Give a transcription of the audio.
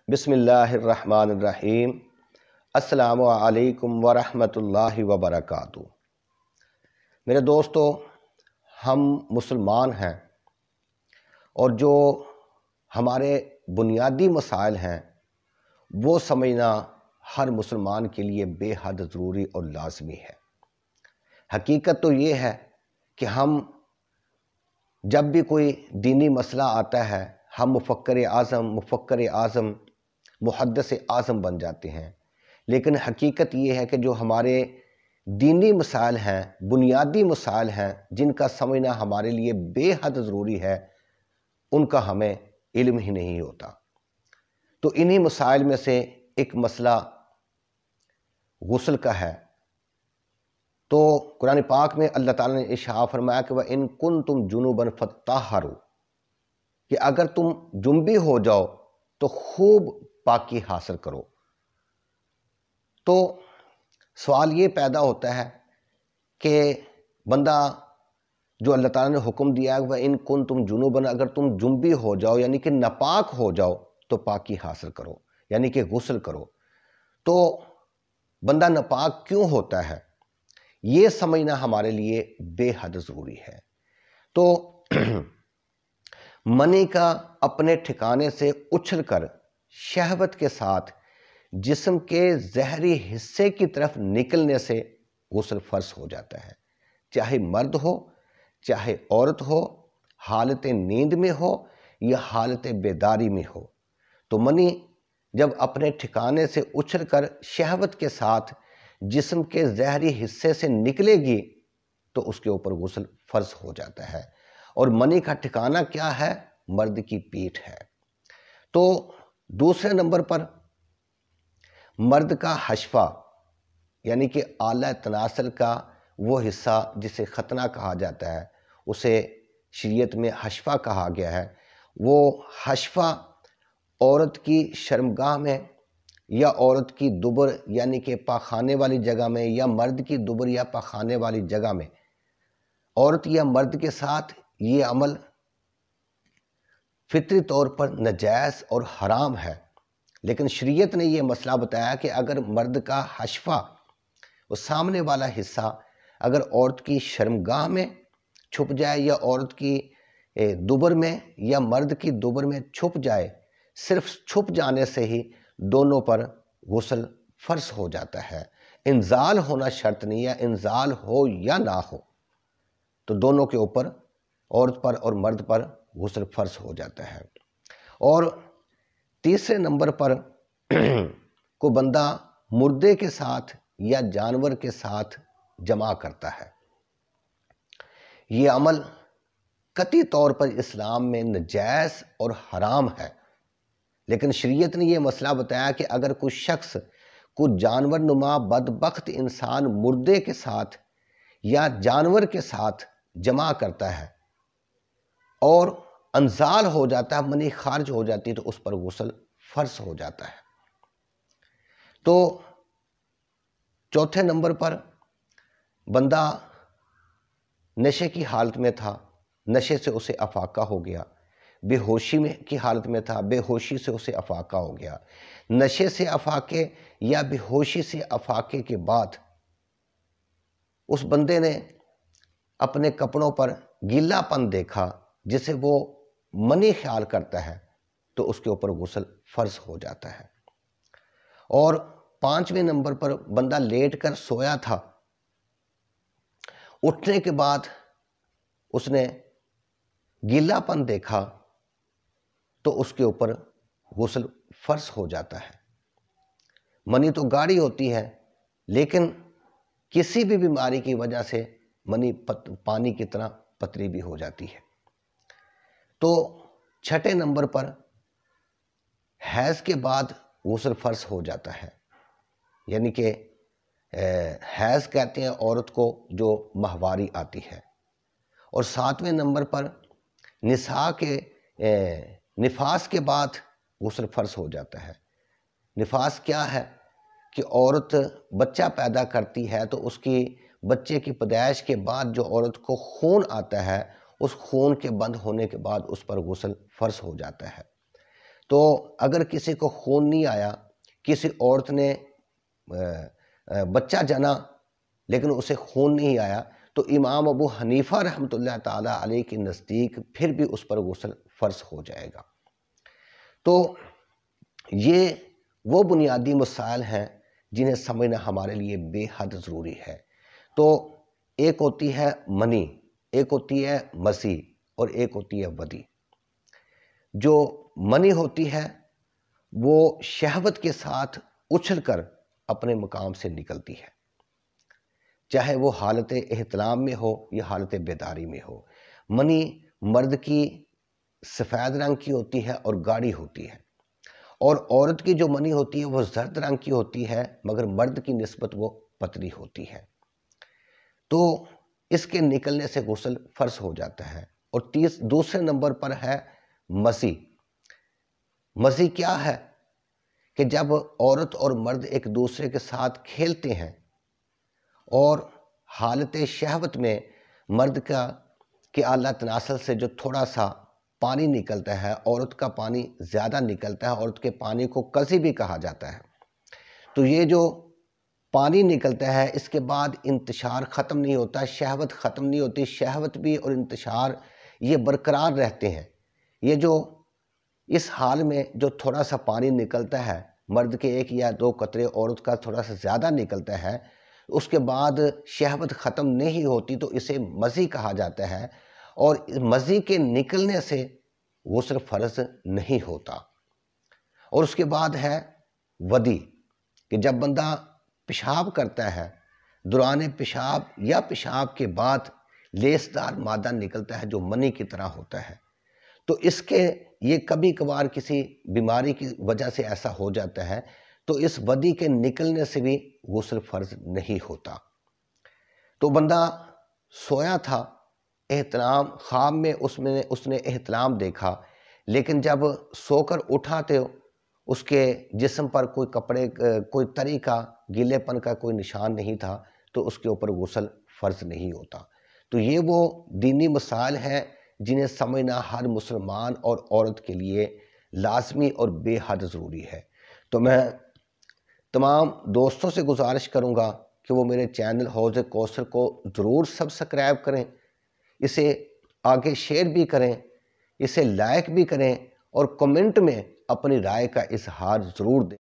بسم اللہ الرحمن الرحیم۔ السلام علیکم ورحمۃ اللہ وبرکاتہ۔ میرے دوستو، ہم مسلمان ہیں اور جو ہمارے بنیادی مسائل ہیں وہ سمجھنا ہر مسلمان کے لیے بے حد ضروری اور لازمی ہے۔ حقیقت تو یہ ہے کہ ہم جب بھی کوئی دینی مسئلہ آتا ہے ہم مفکر اعظم محدث اعظم بن جاتے ہیں، لیکن حقیقت یہ ہے کہ جو ہمارے دینی مسائل ہیں، بنیادی مسائل ہیں، جن کا سمجھنا ہمارے لیے بے حد ضروری ہے، ان کا ہمیں علم ہی نہیں ہوتا۔ تو انہی مسائل میں سے ایک مسئلہ غسل کا ہے۔ تو قرآن پاک میں اللہ تعالیٰ نے ارشاد فرمایا کہ وَإِن كُنتُمْ جُنُبًا فَطَّهَّرُوا، کہ اگر تم جنبی ہو جاؤ تو خوب پاکی حاصل کرو۔ تو سوال یہ پیدا ہوتا ہے کہ بندہ جو اللہ تعالیٰ نے حکم دیا ہے وَإِن كُنتُمْ جُنُبًا، اگر تم جنبی ہو جاؤ یعنی کہ ناپاک ہو جاؤ تو پاکی حاصل کرو، یعنی کہ غسل کرو۔ تو بندہ ناپاک کیوں ہوتا ہے یہ سمجھنا ہمارے لیے بے حد ضروری ہے۔ تو منی کا اپنے ٹھکانے سے اچھل کر شہوت کے ساتھ جسم کے ظاہری حصے کی طرف نکلنے سے غسل فرض ہو جاتا ہے، چاہے مرد ہو چاہے عورت ہو، حالت نیند میں ہو یا حالت بیداری میں ہو۔ تو منی جب اپنے ٹھکانے سے اچھل کر شہوت کے ساتھ جسم کے ظاہری حصے سے نکلے گی تو اس کے اوپر غسل فرض ہو جاتا ہے۔ اور منی کا ٹھکانہ کیا ہے؟ مرد کی پیٹھ ہے۔ تو دوسرے نمبر پر مرد کا حشفہ، یعنی کہ اعلیٰ تناسل کا وہ حصہ جسے ختنہ کہا جاتا ہے، اسے شریعت میں حشفہ کہا گیا ہے۔ وہ حشفہ عورت کی شرمگاہ میں یا عورت کی دبر یعنی کہ پاخانے والی جگہ میں یا مرد کی دبر یا پاخانے والی جگہ میں عورت یا مرد کے ساتھ یہ عمل فطری طور پر ناجائز اور حرام ہے، لیکن شریعت نے یہ مسئلہ بتایا کہ اگر مرد کا حشفہ، وہ سامنے والا حصہ، اگر عورت کی شرمگاہ میں چھپ جائے یا عورت کی دبر میں یا مرد کی دبر میں چھپ جائے، صرف چھپ جانے سے ہی دونوں پر غسل فرض ہو جاتا ہے۔ انزال ہونا شرط نہیں ہے، انزال ہو یا نہ ہو تو دونوں کے اوپر، عورت پر اور مرد پر غسل فرض ہو جاتا ہے۔ اور تیسرے نمبر پر کو بندہ مردے کے ساتھ یا جانور کے ساتھ جمع کرتا ہے۔ یہ عمل قطعی طور پر اسلام میں ناجائز اور حرام ہے، لیکن شریعت نے یہ مسئلہ بتایا کہ اگر کوئی شخص کوئی جانور نما بدبخت انسان مردے کے ساتھ یا جانور کے ساتھ جمع کرتا ہے اور انزال ہو جاتا ہے، منی خارج ہو جاتی ہے، تو اس پر غسل فرض ہو جاتا ہے۔ تو چوتھے نمبر پر بندہ نشے کی حالت میں تھا، نشے سے اسے افاقہ ہو گیا، بے ہوشی میں کی حالت میں تھا، بے ہوشی سے اسے افاقہ ہو گیا۔ نشے سے افاقے یا بے ہوشی سے افاقے کے بعد اس بندے نے اپنے کپڑوں پر گیلا پن دیکھا جسے وہ منی خیال کرتا ہے تو اس کے اوپر غسل فرض ہو جاتا ہے۔ اور پانچویں نمبر پر بندہ لیٹ کر سویا تھا، اٹھنے کے بعد اس نے گیلا پن دیکھا تو اس کے اوپر غسل فرض ہو جاتا ہے۔ منی تو گاڑھی ہوتی ہے، لیکن کسی بھی بیماری کی وجہ سے منی پانی کی طرح پتلی بھی ہو جاتی ہے۔ تو چھٹے نمبر پر حیض کے بعد غسل فرض ہو جاتا ہے، یعنی کہ حیض کہتے ہیں عورت کو جو ماہواری آتی ہے۔ اور ساتویں نمبر پر نفاس کے بعد غسل فرض ہو جاتا ہے۔ نفاس کیا ہے کہ عورت بچہ پیدا کرتی ہے تو اس کی بچے کی پیدائش کے بعد جو عورت کو خون آتا ہے، اس خون کے بند ہونے کے بعد اس پر غسل فرض ہو جاتا ہے۔ تو اگر کسی کو خون نہیں آیا، کسی عورت نے بچہ جنا لیکن اسے خون نہیں آیا، تو امام ابو حنیفہ رحمۃ اللہ تعالیٰ علیہ کے نزدیک پھر بھی اس پر غسل فرض ہو جائے گا۔ تو یہ وہ بنیادی مسائل ہیں جنہیں سمجھنا ہمارے لیے بے حد ضروری ہے۔ تو ایک ہوتی ہے منی، ایک ہوتی ہے مزی، اور ایک ہوتی ہے ودی۔ جو منی ہوتی ہے وہ شہوت کے ساتھ اچھل کر اپنے مقام سے نکلتی ہے، چاہے وہ حالت احتلام میں ہو یا حالت بیداری میں ہو۔ منی مرد کی سفید رنگ کی ہوتی ہے اور گاڑھی ہوتی ہے، اور عورت کی جو منی ہوتی ہے وہ زرد رنگ کی ہوتی ہے، مگر مرد کی نسبت وہ پتلی ہوتی ہے۔ تو اس کے نکلنے سے غسل فرض ہو جاتا ہے۔ اور دوسرے نمبر پر ہے مزی۔ مزی کیا ہے کہ جب عورت اور مرد ایک دوسرے کے ساتھ کھیلتے ہیں اور حالت شہوت میں مرد کا کہ اعلیٰ تناسل سے جو تھوڑا سا پانی نکلتا ہے، عورت کا پانی زیادہ نکلتا ہے، عورت کے پانی کو قضی بھی کہا جاتا ہے، تو یہ جو پانی نکلتا ہے اس کے بعد انتشار ختم نہیں ہوتا، شہوت ختم نہیں ہوتی، شہوت بھی اور انتشار یہ برقرار رہتے ہیں۔ یہ جو اس حال میں جو تھوڑا سا پانی نکلتا ہے، مرد کے 1 یا 2 قطرے، عورت کا تھوڑا سا زیادہ نکلتا ہے، اس کے بعد شہوت ختم نہیں ہوتی، تو اسے مزی کہا جاتا ہے، اور مزی کے نکلنے سے غسل فرض نہیں ہوتا۔ اور اس کے بعد ہے ودی، کہ جب بندہ پیشاب کرتا ہے، دوران پیشاب یا پیشاب کے بعد لیسدار مادہ نکلتا ہے جو منی کی طرح ہوتا ہے، تو اس کے یہ کبھی کبھار کسی بیماری کی وجہ سے ایسا ہو جاتا ہے، تو اس ودی کے نکلنے سے بھی غسل فرض نہیں ہوتا۔ تو بندہ سویا تھا، احتلام خواب میں اس نے احتلام دیکھا، لیکن جب سو کر اٹھا تو اس کے جسم پر کوئی کپڑے، کوئی تری کا، گیلے پن کا کوئی نشان نہیں تھا، تو اس کے اوپر غسل فرض نہیں ہوتا۔ تو یہ وہ دینی مسائل ہیں جنہیں سمجھنا ہر مسلمان اور عورت کے لیے لازمی اور بے حد ضروری ہے۔ تو میں تمام دوستوں سے گزارش کروں گا کہ وہ میرے چینل حوض کوثر کو ضرور سبسکرائب کریں، اسے آگے شیئر بھی کریں، اسے لائک بھی کریں، اور کمنٹ میں اپنی رائے کا اظہار ضرور دیں۔